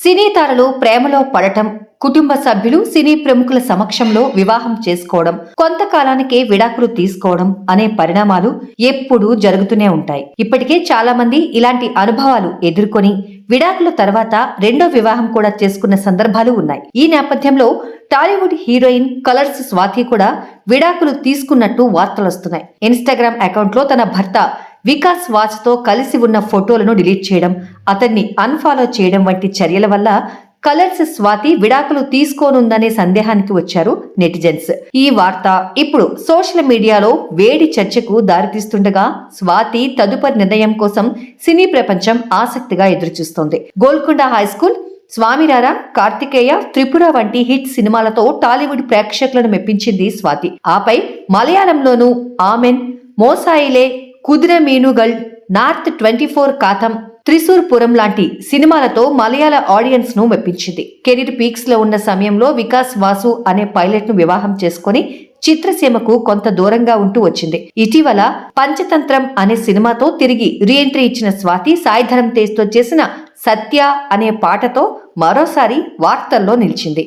సినీ తారలు ప్రేమలో పడటం, కుటుంబ సభ్యులు సినీ ప్రముఖుల సమక్షంలో వివాహం చేసుకోవడం, కొంతకాలానికే విడాకులు తీసుకోవడం అనే పరిణామాలు ఎప్పుడూ జరుగుతూనే ఉంటాయి. ఇప్పటికే చాలా మంది ఇలాంటి అనుభవాలు ఎదుర్కొని విడాకుల తర్వాత రెండో వివాహం కూడా చేసుకున్న సందర్భాలు ఉన్నాయి. ఈ నేపథ్యంలో టాలీవుడ్ హీరోయిన్ కలర్స్ స్వాతి కూడా విడాకులు తీసుకున్నట్టు వార్తలొస్తున్నాయి. ఇన్స్టాగ్రామ్ అకౌంట్లో తన భర్త వికాస్ వాచ్తో కలిసి ఉన్న ఫోటోలను డిలీట్ చేయడం, అతన్ని అన్ఫాలో చేయడం వంటి చర్యల వల్ల కలర్స్ స్వాతి విడాకులు తీసుకోనుందనే సందేహానికి వచ్చారు నెటిజన్స్. ఈ వార్త ఇప్పుడు సోషల్ మీడియాలో వేడి చర్చకు దారితీస్తుండగా స్వాతి తదుపరి నిర్ణయం కోసం సినీ ప్రపంచం ఆసక్తిగా ఎదురుచూస్తోంది. గోల్కొండ హైస్కూల్, స్వామిరారా, కార్తికేయ, త్రిపుర వంటి హిట్ సినిమాలతో టాలీవుడ్ ప్రేక్షకులను మెప్పించింది స్వాతి. ఆపై మలయాళంలోనూ ఆమెన్, మోసాయిలే, కుదిర మీనుగల్, నార్త్ 24 కాథం, త్రిశూర్పురం లాంటి సినిమాలతో మలయాళ ఆడియన్స్ ను మెప్పించింది. కెరీర్ పీక్స్ లో ఉన్న సమయంలో వికాస్ వాసు అనే పైలట్ ను వివాహం చేసుకుని చిత్రసీమకు కొంత దూరంగా ఉంటూ వచ్చింది. ఇటీవల పంచతంత్రం అనే సినిమాతో తిరిగి రీఎంట్రీ ఇచ్చిన స్వాతి సాయిధరం తేజ్ తో చేసిన సత్య అనే పాటతో మరోసారి వార్తల్లో నిలిచింది.